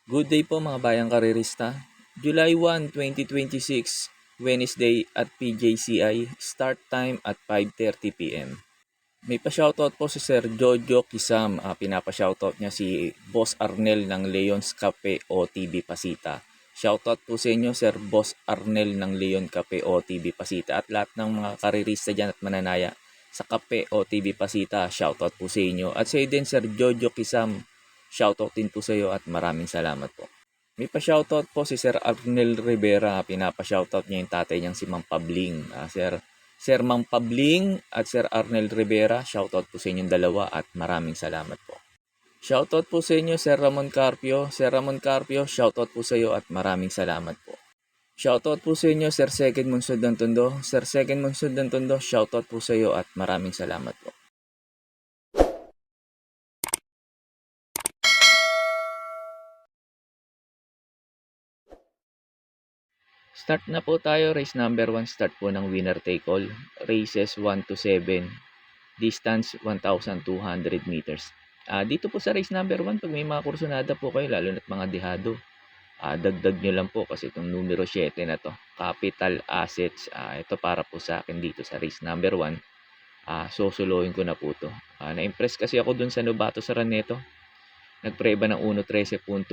Good day po mga bayang karirista. July 1, 2026, Wednesday at PJCI, start time at 5:30 p.m. May pa-shoutout po si Sir Jojo Kisam. Pinapa-shoutout niya si Boss Arnel ng Leon's Cafe OTB Pasita. Shoutout po sa inyo Sir Boss Arnel ng Leon Cafe OTB Pasita at lahat ng mga karirista dyan at mananaya sa Cafe OTB Pasita. Shoutout po sa inyo. At sa iyo din Sir Jojo Kisam. Shoutout din po sa iyo at maraming salamat po. May pa-shoutout po si Sir Arnel Rivera. Pinapa-shoutout niya yung tatay niyang si Mang Pabling. Sir Mang Pabling at Sir Arnel Rivera, shoutout po sa inyong dalawa at maraming salamat po. Shoutout po sa inyo Sir Ramon Carpio. Sir Ramon Carpio, shoutout po sa iyo at maraming salamat po. Shoutout po sa inyo Sir Second Munsod ng Tondo. Sir Second Munsod ng Tondo, shoutout po sa iyo at maraming salamat po. Start na po tayo. Race number 1, start po ng winner take all. Races 1 to 7. Distance 1,200 meters. Dito po sa race number 1, pag may mga kursunada po kayo, lalo na't mga dehado, dagdag nyo lang po kasi itong numero 7 na to, Capital Assets. Ito para po sa akin dito sa race number 1. Susuluhin ko na po to. Na-impress kasi ako dun sa Novato Saraneto. Nagpreba ng 1.13.8,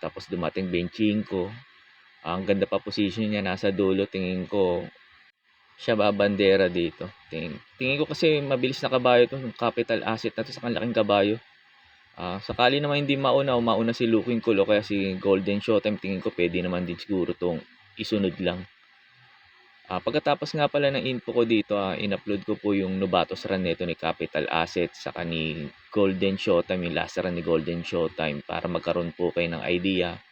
tapos dumating 25. Ang ganda pa position niya, nasa dulo. Tingin ko siya babandera dito. Tingin ko kasi mabilis na kabayo to, yung Capital Asset na to sa kalaking kabayo. Sakali naman hindi mauna o mauna si Looking Cool o kaya si Golden Showtime, tingin ko pwede naman din siguro tong isunod lang. Pagkatapos nga pala ng info ko dito, in-upload ko po yung Novatos Run nito ni Capital Asset saka ni Golden Showtime, yung last run ni Golden Showtime, para magkaroon po kayo ng idea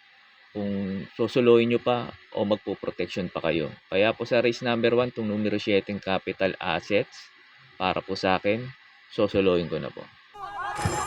kung susuluhin nyo pa o magpo-protection pa kayo. Kaya po sa race number 1, itong numero 7 Capital Assets, para po sa akin, susuluhin ko na po.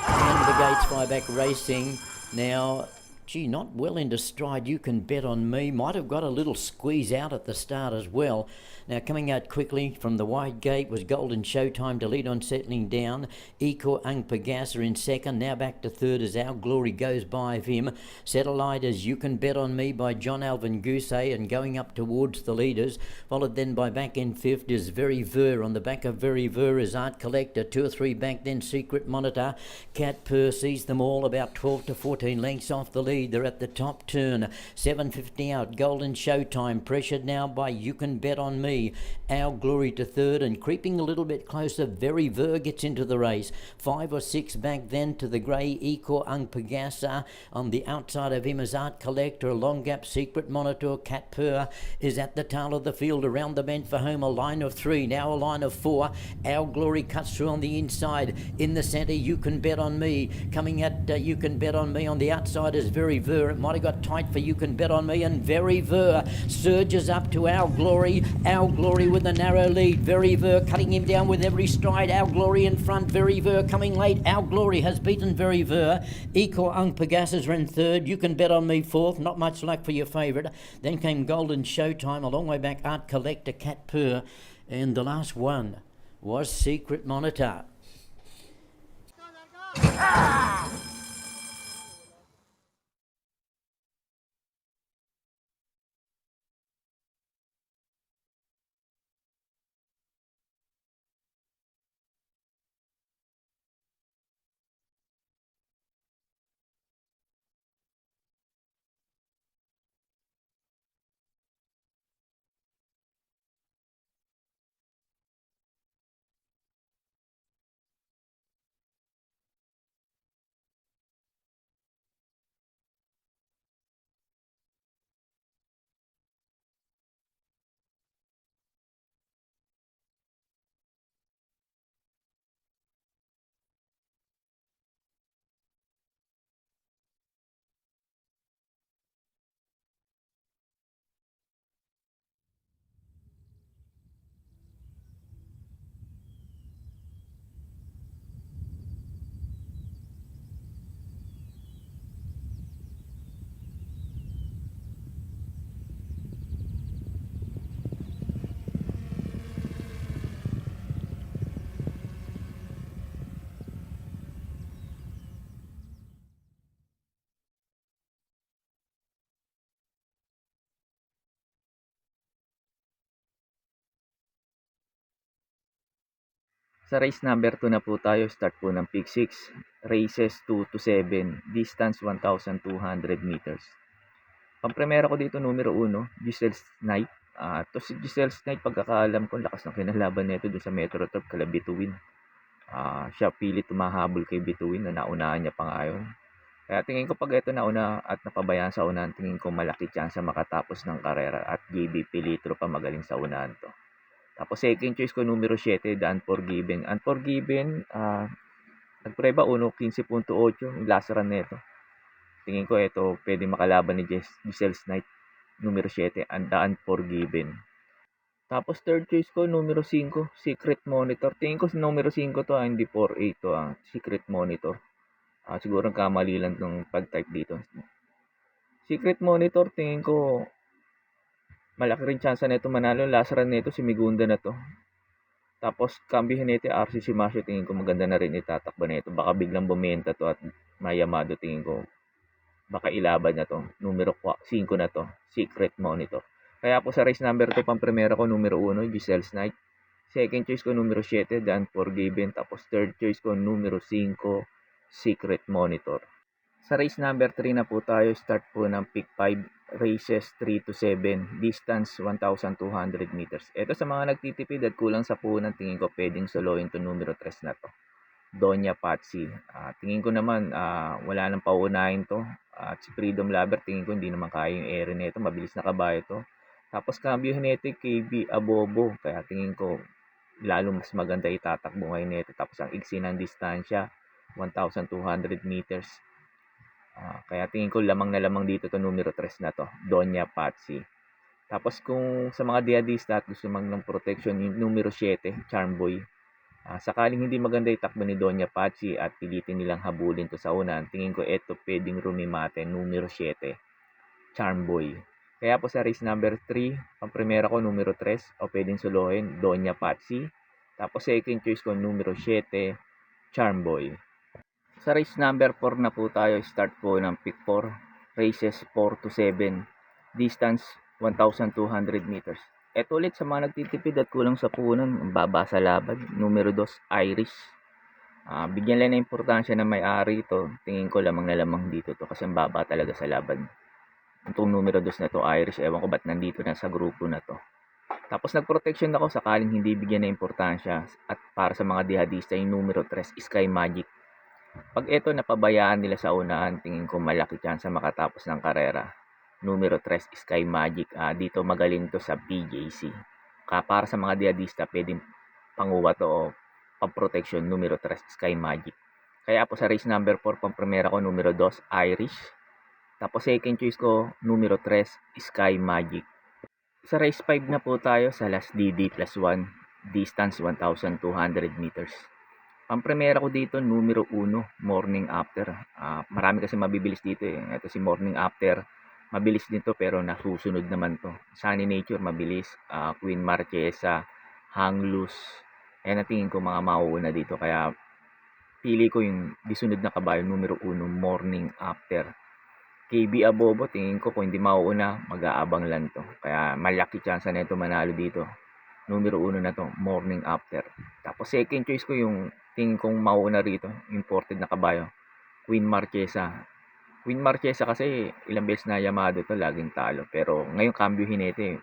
And the Gates Buyback Racing now. Gee, not well into stride. You Can Bet on Me. Might have got a little squeeze out at the start as well. Now coming out quickly from the wide gate was Golden Showtime to lead on, settling down. Eco Pagasa in second. Now back to third as Our Glory goes by of him. Satellite as You Can Bet on Me by John Alvin Gousset and going up towards the leaders. Followed then by back in fifth is Very Ver. On the back of Very Ver is Art Collector. 2 or 3 back then Secret Monitor. Cat Purr sees them all about 12 to 14 lengths off the lead. They're at the top turn. 7.50 out. Golden Showtime pressured now by You Can Bet on Me. Our Glory to third and creeping a little bit closer. Very Ver gets into the race. 5 or 6 back then to the grey Eco Pagasa. On the outside of him is Art Collector. Long Gap Secret Monitor. Cat Purr is at the tail of the field. Around the bend for home, a line of 3. Now a line of 4. Our Glory cuts through on the inside. In the centre, You Can Bet on Me. Coming at You Can Bet on Me on the outside is Very Ver. It might have got tight for You Can Bet on Me, and Very Ver surges up to Our Glory. Our Glory with a narrow lead. Very Ver cutting him down with every stride. Our Glory in front. Very Ver coming late. Our Glory has beaten Very Ver. Eco Pagasas ran third. You Can Bet on Me fourth. Not much luck for your favourite. Then came Golden Showtime. A long way back, Art Collector, Cat Purr. And the last one was Secret Monitor. Sa race number 2 na po tayo, start po ng pick 6, races 2 to 7, distance 1,200 meters. Pampremera ko dito numero 1, Giselle Knight. To si Giselle Knight, pagkakaalam ko, lakas ng kinalaban nito dun sa Metro Turf kala Bituin. Siya pilit tumahabol kay Bituin na naunahan niya pa nga yun. Kaya tingin ko pag ito nauna at napabayaan sa unahan, tingin ko malaki chance makatapos ng karera at JB Pilitro pa magaling sa unahan to. Tapos second choice ko numero 7, The Unforgiven. Unforgiven, nagpreba 1:15.8 yung last run nito. Tingin ko ito pwede makalaban ni Giselle Knight, numero 7, and The Unforgiven. Tapos third choice ko numero 5, Secret Monitor. Tingin ko numero 5 to, hindi 4-8 to, Secret Monitor. Siguro kamali lang ng pag-type dito. Secret Monitor, tingin ko malaki rin chance nito manalo. Last run nito si Migunda na to. Tapos Cambio Jinete, RC Simasio, tingin ko maganda na rin itatakbo nito. Baka biglang bumenta to at Mayamado, tingin ko baka ilaban na to. Numero 5 na to, Secret Monitor. Kaya po sa race number 2, pampremera ko numero 1, Giselle Knight. Second choice ko numero 7, The Unforgiven. Tapos third choice ko numero 5, Secret Monitor. Sa race number 3 na po tayo, start po ng pick 5, races 3 to 7, distance 1,200 meters. Ito sa mga nagtitipid at kulang sa punan, tingin ko pwedeng soloin to numero 3 na to, Doña Patsy. Tingin ko naman wala nang pauunahin to. At si Freedom Lover, tingin ko hindi naman kaya yung ere nito, mabilis na kabayo to. Tapos Cambio Jinete, KB Abobo, kaya tingin ko lalo mas maganda itatakbo ngayon nito. Tapos ang iksi ng distansya, 1,200 meters. Kaya tingin ko lamang na lamang dito to numero 3 na to, Doña Patsy. Tapos kung sa mga diadista at gusto mang ng protection, yung numero 7, Charmboy. Sakaling hindi maganda itakbo ni Doña Patsy at pilitin nilang habulin to sa unahan, tingin ko ito pwedeng rumimate, numero 7, Charmboy. Kaya po sa race number 3, pampremera ko numero 3 o pwedeng solohin, Doña Patsy. Tapos second choice ko numero 7, Charmboy. Sa race number 4 na po tayo, start po ng pick 4, races 4 to 7, distance 1,200 meters. Ito ulit sa mga nagtitipid at kulang sa punan, ang baba sa laban, numero 2, Iris. Bigyan lang ng importansya na may-ari ito, tingin ko lamang na lamang dito to kasi ang baba talaga sa laban. Itong numero 2 na to, Iris, ewan ko ba't nandito na sa grupo na to. Tapos nag-protection ako sakaling hindi bigyan ng importansya at para sa mga dihadista, yung numero 3, Sky Magic. Pag ito napabayaan nila sa unahan, tingin ko malaki chance makatapos ng karera. Numero 3, Sky Magic. Dito magaling to sa PJC. Para sa mga diadista, pwedeng panguwa to o pang-protection, numero 3, Sky Magic. Kaya po sa race number 4, pampremera ko numero 2, Irish. Tapos second choice ko, numero 3, Sky Magic. Sa race 5 na po tayo, sa last DD plus 1, distance 1,200 meters. Pampremera ko dito, numero 1, Morning After. Marami kasi mabibilis dito eh. Ito si Morning After, mabilis din to pero nasusunod naman to. Sunny Nature, mabilis. Queen Marchesa, Hang Loose. Ayan na tingin ko mga mauuna dito. Kaya pili ko yung disunod na kabayo, numero 1, Morning After. KB Abobo, tingin ko kung hindi mauuna, mag-aabang lang to. Kaya malaki chance na ito manalo dito. Numero 1 na to, Morning After. Tapos second choice ko yung tingin kong mauuna rito, imported na kabayo, Queen Marchesa. Queen Marchesa kasi ilang beses na Yamado to, laging talo. Pero ngayon Cambio Jinete,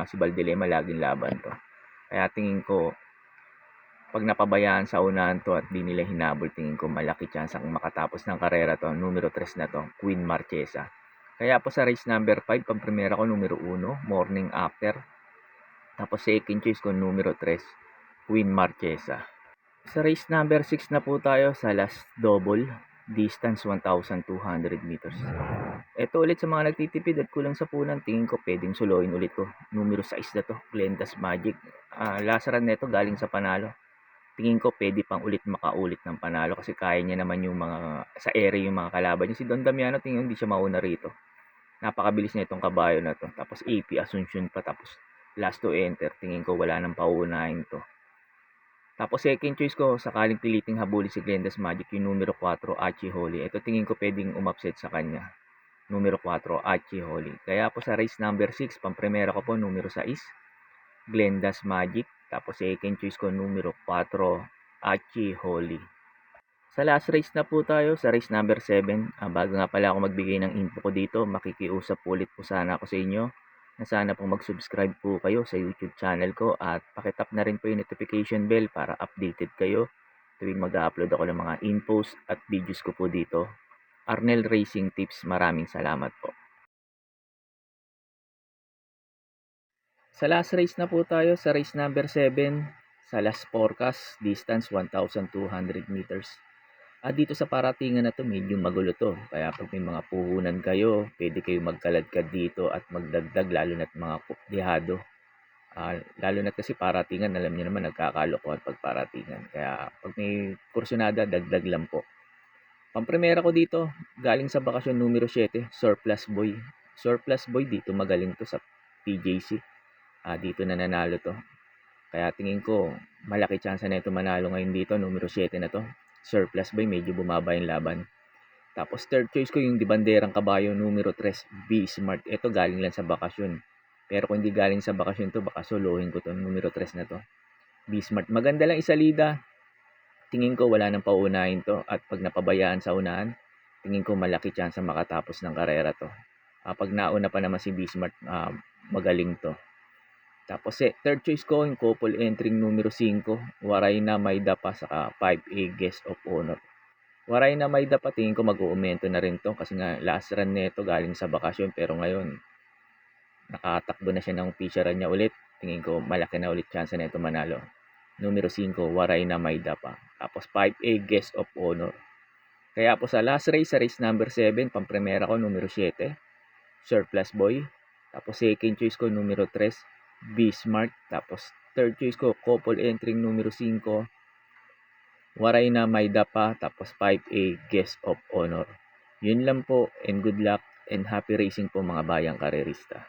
si Baldelema laging laban to. Kaya tingin ko pag napabayaan sa unahan to at di nila hinabol, tingin ko malaki chance ang makatapos ng karera to, numero 3 na to, Queen Marchesa. Kaya po sa race number 5, pampremera ko numero 1, Morning After. Tapos second choice ko numero 3, Queen Marchesa. Sa race number 6 na po tayo, sa last double, distance 1,200 meters. Ito ulit sa mga nagtitipid at kulang sa punan, tingin ko pwedeng soloin ulit to. Numero 6 na to, Glenda's Magic. Last run neto galing sa panalo. Tingin ko pwede pang makaulit ng panalo kasi kaya niya naman yung mga sa area yung mga kalaban niya. Si Don Damiano, tingin hindi siya mauna rito. Napakabilis na itong kabayo na to. Tapos AP Asuncion pa, tapos last to enter, tingin ko wala nang pauunahin to. Tapos second choice ko, sakaling piliting habulin si Glenda's Magic, yung numero 4, Archie Holly. Ito tingin ko pwedeng umupset sa kanya. Numero 4, Archie Holly. Kaya po sa race number 6, pampremera ko po numero 6, Glenda's Magic. Tapos second choice ko numero 4, Achi Holy. Sa last race na po tayo, sa race number 7. Bago nga pala ako magbigay ng info ko dito, makikiusap ulit po sana ako sa inyo na sana pong mag-subscribe po kayo sa YouTube channel ko at pakitap na rin po yung notification bell para updated kayo tuwing mag-upload ako ng mga infos at videos ko po dito. Arnel Racing Tips, maraming salamat po. Sa last race na po tayo, sa race number 7, sa last forecast, distance 1,200 meters. Dito sa paratingan na 'to medyo magulo 'to, kaya 'pag may mga puhunan kayo, puwede kayong magkaladkad dito at magdagdag lalo na't mga dehado. Lalo na't kasi paratingan alam niyo naman nagkakalokohan 'pag paratingan, kaya 'pag may kursunada dagdag lang po. Pampremera ko dito, galing sa bakasyon numero 7, Surplus Boy. Surplus Boy dito magaling 'to sa PJC, dito nananalo 'to. Kaya tingin ko malaki tyansa nito manalo ngayon dito, numero 7 na 'to. Surplus Boy, medyo bumaba yung laban. Tapos third choice ko yung Di Banderang Kabayo numero 3, B Smart. Ito galing lang sa bakasyon. Pero kung hindi galing sa bakasyon to, baka solohin ko to numero 3 na to. B Smart. Maganda lang isalida. Tingin ko wala nang paunahin to. At pag napabayaan sa unahan, tingin ko malaki chance makatapos ng karera to. Pag nauna pa naman si B Smart, magaling to. Tapos third choice ko yung couple entering numero 5, Waray na Mayda pa saka 5A Guest of Honor. Waray na Mayda pa tingin ko mag-uumento na rin to kasi nga last run nito galing sa bakasyon pero ngayon nakatakbo na siya ng feature niya ulit. Tingin ko malaki na ulit chance nito manalo. Numero 5, Waray na Mayda pa. Tapos 5A Guest of Honor. Kaya po sa last race, sa race number 7, pampremera ko numero 7, Surplus Boy. Tapos second choice ko numero 3, B Smart. Tapos third choice ko couple entering numero 5, Waray na Mayda pa. Tapos 5A Guest of Honor. Yun lang po and good luck and happy racing po mga bayang karerista.